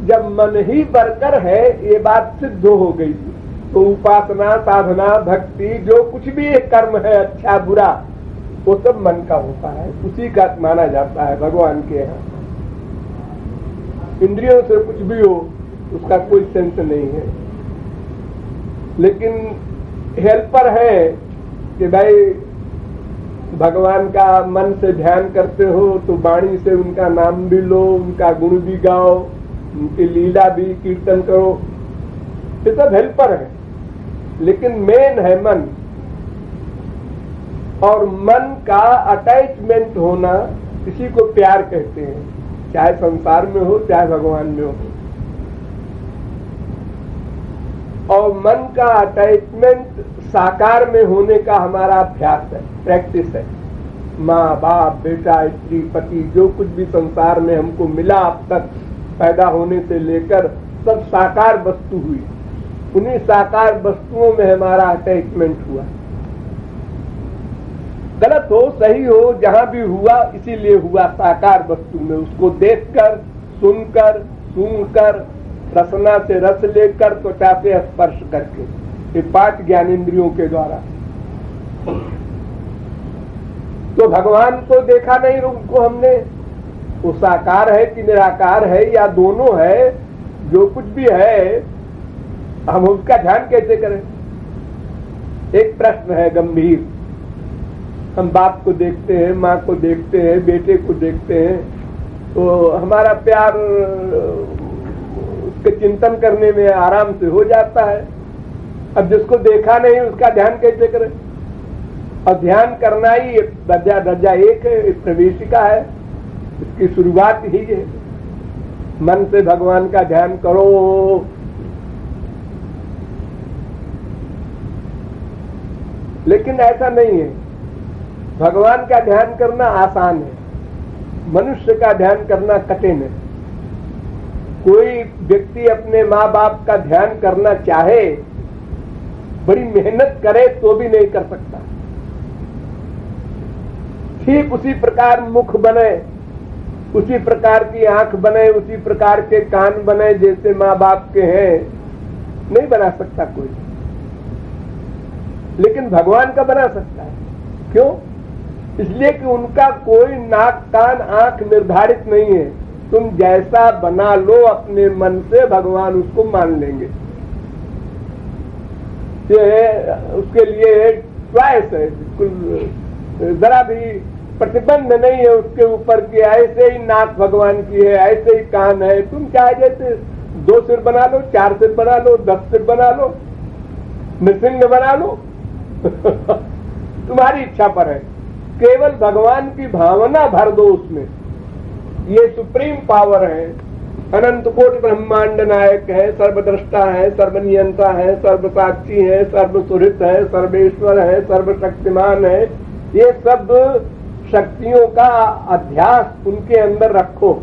जब मन ही वर्कर है, ये बात सिद्ध हो गई, तो उपासना, साधना, भक्ति, जो कुछ भी एक कर्म है, अच्छा बुरा, वो सब मन का होता है, उसी का माना जाता है भगवान के यहाँ। इंद्रियों से कुछ भी हो उसका कोई सेंस नहीं है। लेकिन हेल्पर है कि भाई भगवान का मन से ध्यान करते हो तो वाणी से उनका नाम भी लो, उनका गुण भी गाओ, उनकी लीला भी कीर्तन करो, ये सब हेल्पर है। लेकिन मेन है मन, और मन का अटैचमेंट होना, इसी को प्यार कहते हैं, चाहे संसार में हो चाहे भगवान में हो। और मन का अटैचमेंट साकार में होने का हमारा अभ्यास है, प्रैक्टिस है। माँ बाप, बेटा, स्त्री, पति, जो कुछ भी संसार में हमको मिला अब तक पैदा होने से लेकर, सब साकार वस्तु हुई, उन्हीं साकार वस्तुओं में हमारा अटैचमेंट हुआ। गलत हो सही हो, जहां भी हुआ इसीलिए हुआ साकार वस्तु में, उसको देखकर, सुनकर, सूंघकर, रसना से रस लेकर, त्वचा से स्पर्श करके, ये 5 ज्ञानेंद्रियों के द्वारा। तो भगवान को देखा नहीं उनको हमने, वो साकार है कि निराकार है या दोनों है, जो कुछ भी है, हम उसका ध्यान कैसे करें? एक प्रश्न है गंभीर। हम बाप को देखते हैं, माँ को देखते हैं, बेटे को देखते हैं, तो हमारा प्यार उसके चिंतन करने में आराम से हो जाता है। अब जिसको देखा नहीं उसका ध्यान कैसे करें? और ध्यान करना ही दर्जा एक है, प्रवेशिका है, इसकी शुरुआत ही है। मन से भगवान का ध्यान करो। लेकिन ऐसा नहीं है, भगवान का ध्यान करना आसान है, मनुष्य का ध्यान करना कठिन है। कोई व्यक्ति अपने माँ बाप का ध्यान करना चाहे, बड़ी मेहनत करे तो भी नहीं कर सकता। ठीक उसी प्रकार मुख बने, उसी प्रकार की आंख बने, उसी प्रकार के कान बने जैसे माँ बाप के हैं, नहीं बना सकता कोई। लेकिन भगवान का बना सकता है। क्यों? इसलिए कि उनका कोई नाक, कान, आंख निर्धारित नहीं है। तुम जैसा बना लो अपने मन से, भगवान उसको मान लेंगे। ये उसके लिए च्वाइस है, बिल्कुल जरा भी प्रतिबंध नहीं है उसके ऊपर कि ऐसे ही नाक भगवान की है, ऐसे ही कान है। तुम चाहे जैसे 2 सिर बना लो, 4 सिर बना लो, 10 सिर बना लो, नृसिंह बना लो तुम्हारी इच्छा पर है। केवल भगवान की भावना भर दो उसमें। ये सुप्रीम पावर है, अनंत कोटि ब्रह्मांड नायक है, सर्वद्रष्टा है, सर्वनियंता है, सर्वसाक्षी है, सर्वसुहृत है, सर्वेश्वर है, सर्वशक्तिमान है। ये सब शक्तियों का अध्यास उनके अंदर रखो,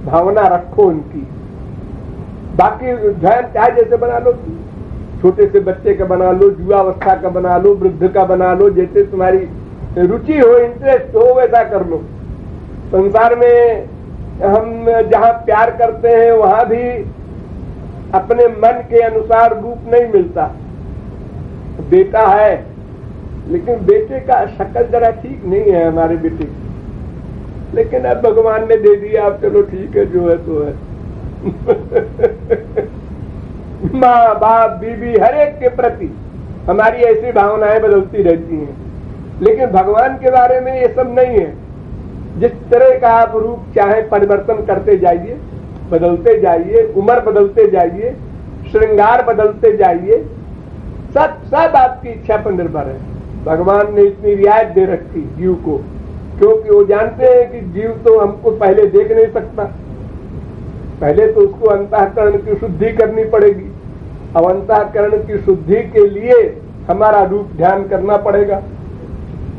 भावना रखो उनकी। बाकी ध्यान चाहे जैसे बना लो, छोटे से बच्चे का बना लो, युवावस्था का बना लो, वृद्ध का बना लो, जैसे तुम्हारी रुचि हो, इंटरेस्ट हो, वैसा कर लो। संसार में हम जहाँ प्यार करते हैं वहां भी अपने मन के अनुसार रूप नहीं मिलता। बेटा है, लेकिन बेटे का शक्ल जरा ठीक नहीं है हमारे बेटे की, लेकिन अब भगवान ने दे दिया, अब चलो ठीक है, जो है तो है माँ बाप, बीवी, हर एक के प्रति हमारी ऐसी भावनाएं बदलती रहती हैं। लेकिन भगवान के बारे में ये सब नहीं है। जिस तरह का आप रूप चाहे परिवर्तन करते जाइए, बदलते जाइए, उम्र बदलते जाइए, श्रृंगार बदलते जाइए, सब आपकी इच्छा पर निर्भर है। भगवान ने इतनी रियायत दे रखी जीव को, क्योंकि वो जानते हैं कि जीव तो हमको पहले देख नहीं सकता। पहले तो उसको अंतःकरण की शुद्धि करनी पड़ेगी। अब अंतःकरण की शुद्धि के लिए हमारा रूप ध्यान करना पड़ेगा।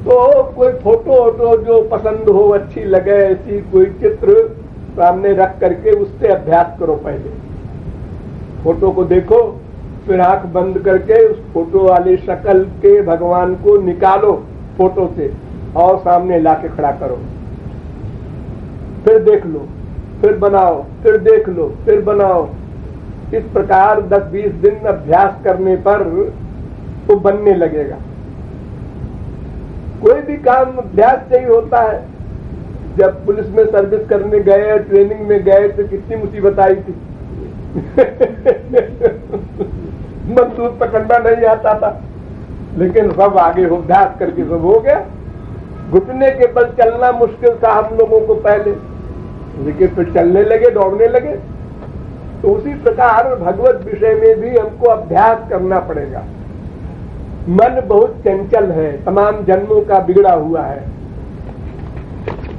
तो कोई फोटो तो जो पसंद हो, अच्छी लगे, ऐसी कोई चित्र सामने रख करके उससे अभ्यास करो। पहले फोटो को देखो, फिर आंख बंद करके उस फोटो वाली शक्ल के भगवान को निकालो फोटो से और सामने लाके खड़ा करो, फिर देख लो। फिर बनाओ, फिर देख लो, फिर बनाओ। इस प्रकार 10-20 दिन अभ्यास करने पर वो बनने लगेगा। कोई भी काम अभ्यास से ही होता है। जब पुलिस में सर्विस करने गए, ट्रेनिंग में गए तो कितनी मुसीबत आई थी। बंदूक पकड़ना नहीं आता था, लेकिन सब आगे हो, अभ्यास करके सब हो गया। घुटने के बल चलना मुश्किल था हम लोगों को पहले, लेकिन फिर चलने लगे, दौड़ने लगे। तो उसी प्रकार भगवत विषय में भी हमको अभ्यास करना पड़ेगा। मन बहुत चंचल है, तमाम जन्मों का बिगड़ा हुआ है।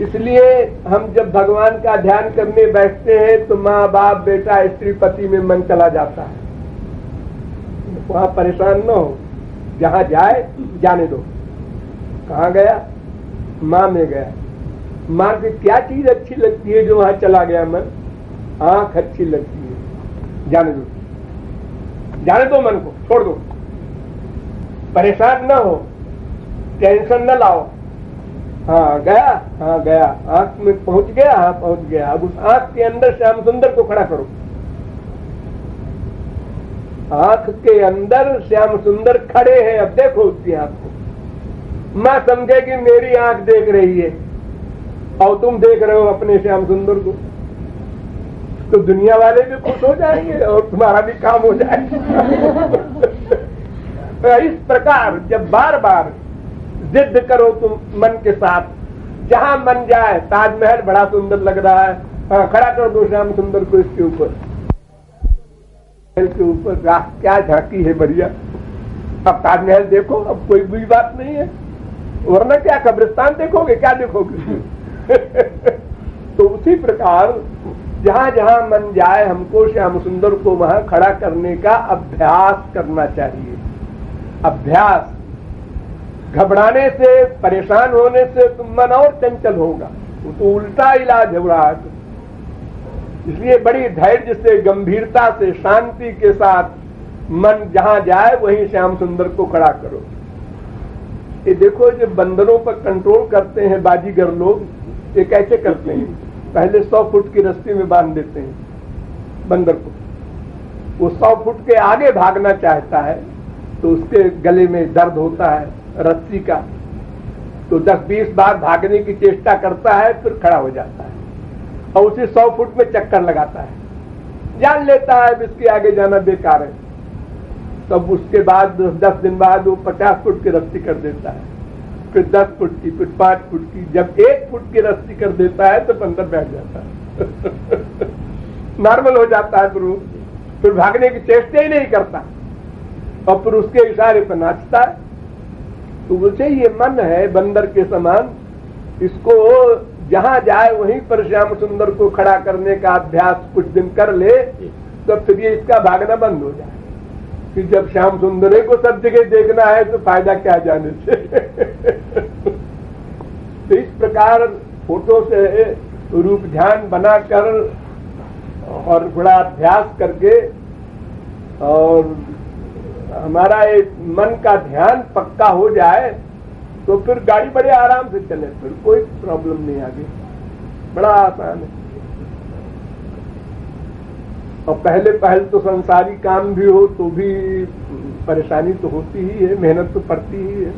इसलिए हम जब भगवान का ध्यान करने बैठते हैं तो माँ बाप बेटा स्त्री पति में मन चला जाता है। वहां परेशान न हो, जहां जाए जाने दो। कहाँ गया? माँ में गया। माँ की क्या चीज अच्छी लगती है जो वहां चला गया मन? आंख अच्छी लगती है, जाने दो, जाने दो, मन को छोड़ दो। परेशान न हो, टेंशन न लाओ। हाँ गया, हाँ गया, आंख में पहुंच गया, हाँ पहुंच गया। अब उस आंख के अंदर श्याम सुंदर को खड़ा करो। आंख के अंदर श्याम सुंदर खड़े हैं, अब देखो उसकी आंख को। मां समझे कि मेरी आंख देख रही है और तुम देख रहे हो अपने श्याम सुंदर को, तो दुनिया वाले भी खुश हो जाएंगे और तुम्हारा भी काम हो जाएगा। इस प्रकार जब बार बार जिद करो तुम मन के साथ, जहां मन जाए, ताजमहल बड़ा सुंदर लग रहा है, हाँ खड़ा कर दो श्याम सुंदर को इसके ऊपर, के ऊपर। क्या झांकी है बढ़िया। अब ताजमहल देखो, अब कोई बुरी बात नहीं है, वरना क्या कब्रिस्तान देखोगे, क्या देखोगे। तो उसी प्रकार जहां जहां मन जाए हमको श्याम सुंदर को वहां खड़ा करने का अभ्यास करना चाहिए। अभ्यास। घबराने से, परेशान होने से तुम मन और चंचल होगा, वो तो उल्टा इलाज हो रहा है। इसलिए बड़ी धैर्य से, गंभीरता से, शांति के साथ मन जहां जाए वहीं श्याम सुंदर को खड़ा करो। ये देखो, जो बंदरों पर कंट्रोल करते हैं बाजीगर लोग, ये कैसे करते हैं? पहले 100 फुट की रस्सी में बांध देते हैं बंदर को। वो 100 फुट के आगे भागना चाहता है तो उसके गले में दर्द होता है रस्सी का, तो 10-20 बार भागने की चेष्टा करता है, फिर खड़ा हो जाता है और उसी 100 फुट में चक्कर लगाता है। जान लेता है इसके आगे जाना बेकार है। तब उसके बाद 10 दिन बाद वो 50 फुट की रस्सी कर देता है, फिर 10 फुट की, फिर 5 फुट की। जब 1 फुट की रस्सी कर देता है तो बंदर बैठ जाता है। नॉर्मल हो जाता है, फिर भागने की चेष्टा ही नहीं करता और फिर उसके इशारे पर नाचता है। तो बोलते ये मन है बंदर के समान, इसको जहां जाए वहीं पर श्याम सुंदर को खड़ा करने का अभ्यास कुछ दिन कर ले, तो फिर ये इसका भागना बंद हो जाए। कि जब श्याम सुंदर को सब जगह देखना है तो फायदा क्या जाने से। तो इस प्रकार फोटो से रूप ध्यान बनाकर और बड़ा अभ्यास करके और हमारा एक मन का ध्यान पक्का हो जाए तो फिर गाड़ी बड़े आराम से चले, फिर कोई प्रॉब्लम नहीं आगे, बड़ा आसान है। और पहले तो संसारी काम भी हो तो भी परेशानी तो होती ही है, मेहनत तो पड़ती ही है।